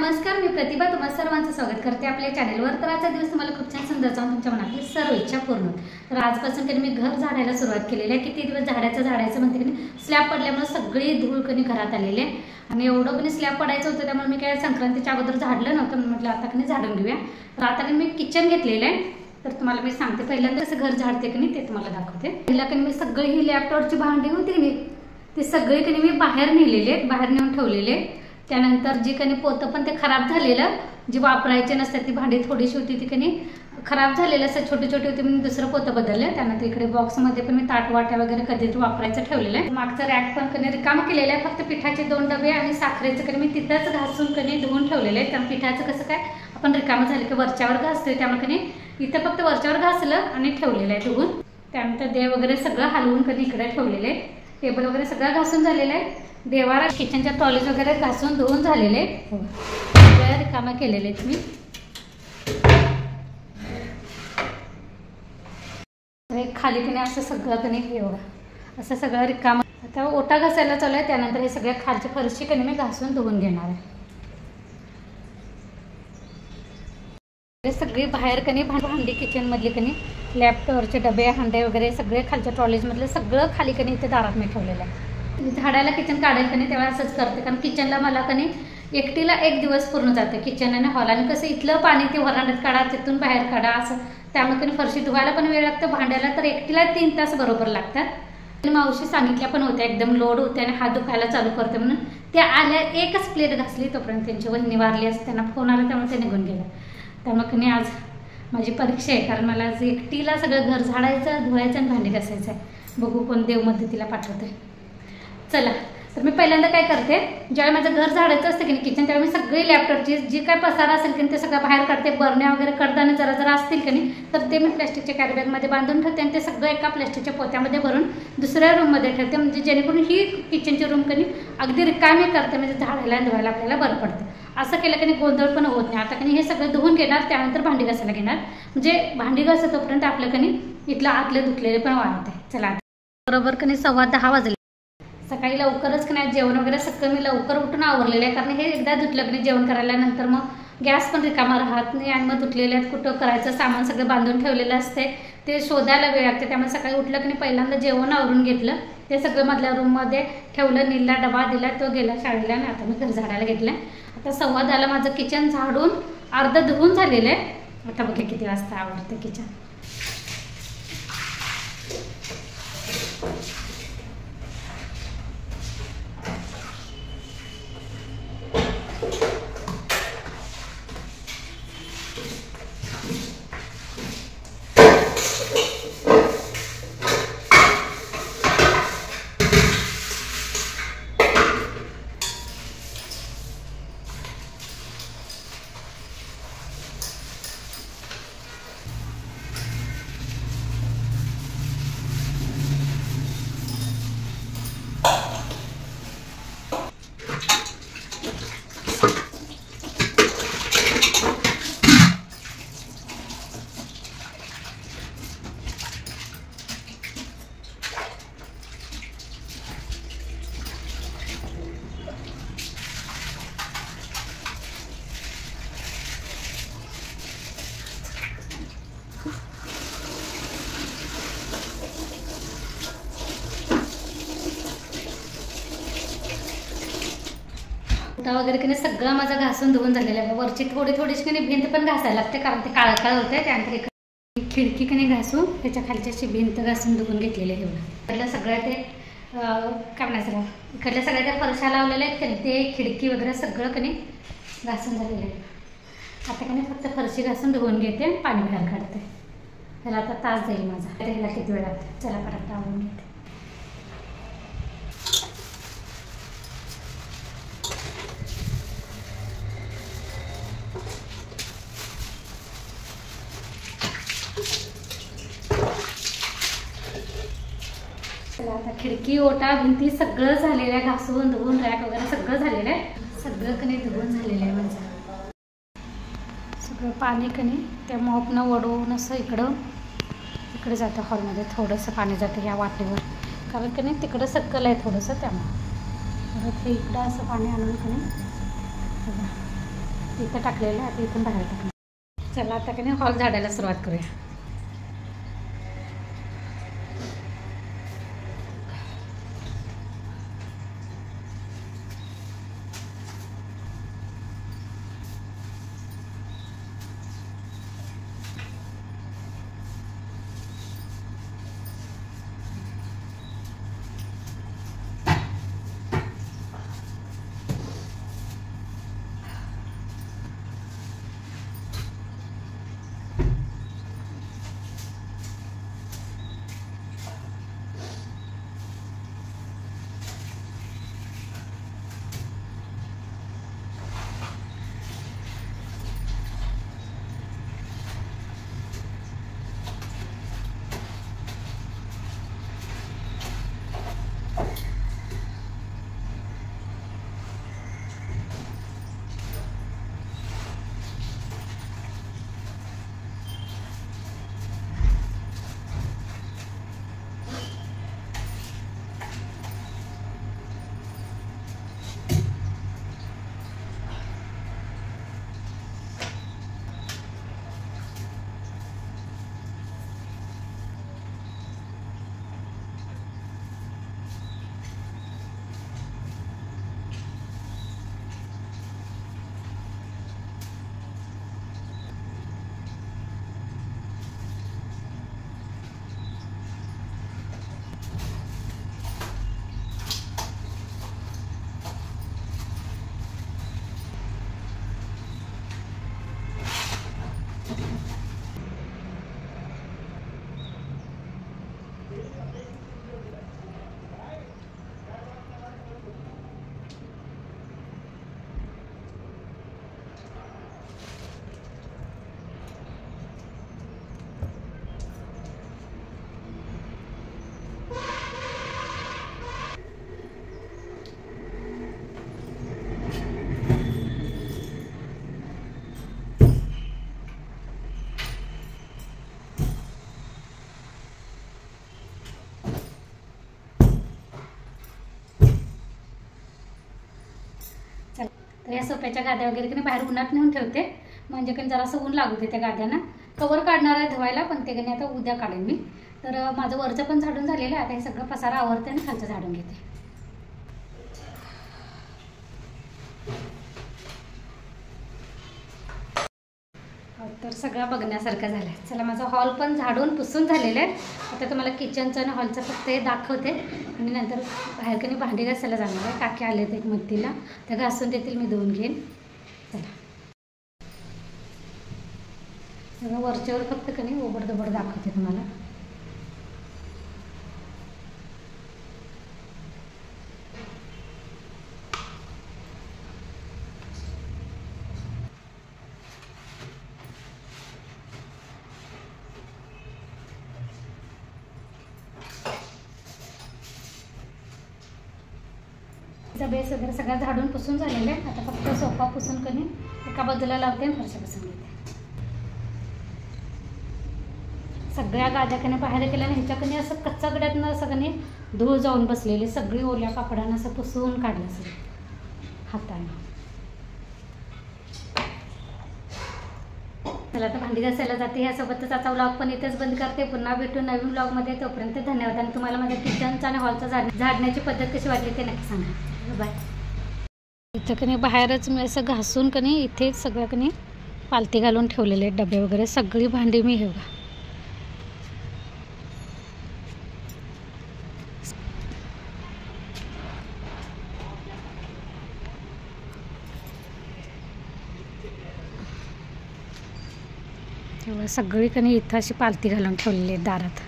नमस्कार, मी प्रतिभा तुम्हा सर्वांचं स्वागत करते आपल्या चॅनलवर। तर आजचा दिवस तुम्हाला खूप छान सुंदर जाऊन तुमच्या मनातली सर्व इच्छा पूर्ण। तर आजपासून मी घर झाडायला सुरुवात केलेली आहे। किती दिवस झाडायचं म्हणते की स्लॅब पडल्यामुळे सगळी धूळ कणी घरात आलेली आहे आणि एवढं कणी स्लॅब पडायचं होतं, त्यामुळे मी काय संक्रांतीच्या अगोदर झाडलं नव्हतं। म्हटलं आता कणी झाडून घेऊया। तर आता मी किचन घेतलेलं आहे। तर तुम्हाला मी सांगते पहिल्यांदा कसं घर झाडते की ते तुम्हाला दाखवते। पहिला कणी मी सगळी ही लॅपटॉपची भांडी होती की ते सगळे कणी मी बाहेर नेलेले, बाहेर नेऊन ठेवलेले। त्यानंतर जी कणी पोतं पण ते खराब झालेलं, जी वापरायचे नसतात ती भांडी थोडीशी होती ती कणी खराब झालेलं, असं छोटी छोटी होती म्हणून दुसरं पोतं बदललं। त्यानंतर इकडे बॉक्समध्ये पण मी ताटवाट्या वगैरे कधीतरी वापरायचं ठेवलेलं आहे। मागचं रॅक पण कणी रिकामं केलेलं आहे। फक्त पिठाचे 2 डबे आणि साखरेचं कणी मी तिथंच घासून कणी धुवून ठेवलेलं आहे। कारण पिठाचं कसं काय आपण रिकामं झालं की वरच्यावर घासतोय, त्यामुळे कणी इथं फक्त वरच्यावर घासलं आणि ठेवलेलं आहे धुवून। त्यानंतर देव वगैरे सगळं हलवून कणी इकडे ठेवलेलं आहे। टेबल वगैरे सगळं घासून झालेलं आहे। देवारा किचनच्या टॉयलेट वगैरे घासून धुवून झालेले, सगळ्या रिकामा केलेले मी। खाली कणी असं सगळं कणी एवढं असं सगळं रिकामा। आता ओटा घासायला चालू आहे। त्यानंतर हे सगळ्या खालची फरशी कणी मी घासून धुवून घेणार आहे। सगळी बाहेर कणी भांडी किचन मधली कणी लॅपटॉपचे डबे हांडे वगैरे सगळे खालच्या ट्रॉलीज मधले सगळं खाली कणी इथे दारात मी ठेवलेलं आहे। झाडायला किचन काढेल कणी तेव्हा असंच करते, कारण किचनला मला कणी एकटीला 1 दिवस पूर्ण जाते किचन आणि हॉल। आणि कसं इथलं पाणी ते वरांड्यात काढा, तिथून बाहेर काढा, असं त्यामुळे कणी फरशी धुवायला पण वेळ लागतो, भांड्याला तर एकटीला 3 तास बरोबर लागतात। मावशी सांगितल्या पण होत्या एकदम लोड होते आणि हात दुखायला चालू करते म्हणून। त्या आल्या, एकच प्लेट घासली तोपर्यंत त्यांची वहिनी वारली असते, त्यांना फोन आला त्यामुळे ते निघून गेलं। त्यामुळे कणी आज माझी परीक्षा आहे, कारण मला आज एकटीला सगळं घर झाडायचं, धुवायचं आणि भांडी घासायचं आहे। बघू कोण देव मदतीला पाठवते। चला, तर मी पहिल्यांदा काय करते, ज्यावेळी माझं घर झाडायचं असतं की नाही किचन, त्यावेळी मी सगळी लॅपटॉपची जी काय पसारा असेल की ते सगळं बाहेर काढते। बरण्या वगैरे कडदाने जरा जरा असतील की नाही तर ते मी प्लॅस्टिकच्या कॅरीबॅगमध्ये बांधून ठेवते आणि ते सगळं एका प्लॅस्टिकच्या पोत्यामध्ये भरून दुसऱ्या रूममध्ये ठेवते, म्हणजे जेणेकरून ही किचनची रूम कधी अगदी रिकामी करते, म्हणजे झाडायला आणि धुवायला आपल्याला बरं पडतं। असं केलं की गोंधळ पण होत नाही। आता कधी हे सगळं धुवून घेणार, त्यानंतर भांडी घासायला घेणार, म्हणजे भांडी घासतोपर्यंत आपलं कधी इथलं आतले धुतलेले पण वाढते। चला, बरोबर कधी 10:15 वाजले। सकाळी लवकरच नाही जेवण वगैरे सगळं मी लवकर उठून आवरलेलं आहे, कारण हे एकदा धुतलं की जेवण करायला नंतर मग गॅस पण रिकामा राहत नाही आणि मग धुतलेले आहेत कुठं करायचं सामान सगळं बांधून ठेवलेलं असते, ते शोधायला वेळ लागते। त्यामुळे सकाळी उठलं की पहिल्यांदा जेवण आवरून घेतलं, ते सगळं मधल्या रूममध्ये ठेवलं, नीलला डबा दिला, तो गेला शाळेला आणि आता मी घर झाडायला घेतलं। आता 10:15 माझं किचन झाडून अर्ध धुवून झालेलं आहे। आता बघा किती वाजता आवडते किचन। वगैरे की सगळं माझं घासून धुवून झालेलं आहे। वरची थोडीशी की भिंत पण घासायला लागते, कारण ते काळं काळं होते। त्यानंतर खिडकी की घासून त्याच्या खालची अशी भिंत घासून धुवून घेतलेली आहे। इकडलं सगळं ते काय म्हणायचं, इकडल्या सगळ्या त्या फरशा लावलेल्या आहेत की ते खिडकी वगैरे सगळं की घासून झालेलं आहे। आता की फक्त फरशी घासून धुवून घेते, पाणी बाहेर काढते। त्याला आता तास जाईल माझा, त्याला किती वेळ लागते। चला परत आवरून घेते। आता खिडकी ओटा भिंती सगळं झालेलं आहे, घासून धुवून रॅक वगैरे सगळं झालेलं आहे। सगळं कणी धुवून झालेलं आहे माझं। सगळं पाणी कणी त्या मॉपनं वडवून असं इकडे जातं हॉलमध्ये, थोडंसं पाणी जातं ह्या वाटेवर, कारण कणी तिकडं सक्कल आहे थोडंसं, त्यामुळे परत हे इकडं असं पाणी आणून कणी इथं टाकलेलं आहे, आता इथून बाहेर टाकणार. चला आता की नाही हॉल झाडायला सुरुवात करूया. तर या सोप्याच्या गाद्या वगैरे की बाहेर उन्हात नेऊन ठेवते, म्हणजे की जरासं ऊन लागू दे त्या गाद्यांना. कवर काढणार आहे धुवायला, पण ते की आता उद्या काढेन मी. तर माझं वरचं पण झाडून झालेलं आहे. आता हे सगळं पसारा आवरते आणि खालचं झाडून घेते. तर सगळं बघण्यासारखं झालं आहे. चला माझा हॉल पण झाडून पुसून झालेलं आहे. आता तुम्हाला किचनचं आणि हॉलचं फक्त हे दाखवते आणि नंतर बाहेर कधी भांडी घासायला जाणार आहे. काकी आले आहेत एक मदतीला, त्या घासून देतील, मी धुवून घेईन. चला सगळं वरच्यावर फक्त कधी ओबडधोबड दाखवते तुम्हाला. बेस वगैरे सगळं झाडून पुसून झालेलं आहे. आता फक्त सोफा पुसून कधी एका बाजूला लावते आणि फरशा पुसून घेते. सगळ्या गाद्या कधी बाहेर केल्याने ह्याच्याकडे असं कच्चा गड्यातनं सगळ्यांनी धूळ जाऊन बसलेली, सगळी ओल्या कापडानं असं पुसून काढलं सगळं हाताने. चला आता भांडी घासायला जाते. यासोबतच आता व्लॉग पण इथेच बंद करते. पुन्हा भेटू नवीन व्लॉगमध्ये. तोपर्यंत धन्यवाद. आणि तुम्हाला माझ्या किचनचा आणि हॉलचा झाडण्याची पद्धत कशी वाटली ते नक्की सांगा. बाय. इथं कधी बाहेरच मी असं घासून कधी इथे सगळं कधी पालती घालून ठेवलेले डबे वगैरे, सगळी भांडी मी हे बघा. सगळी कधी इथं अशी पालती घालून ठेवलेली आहेत दारात.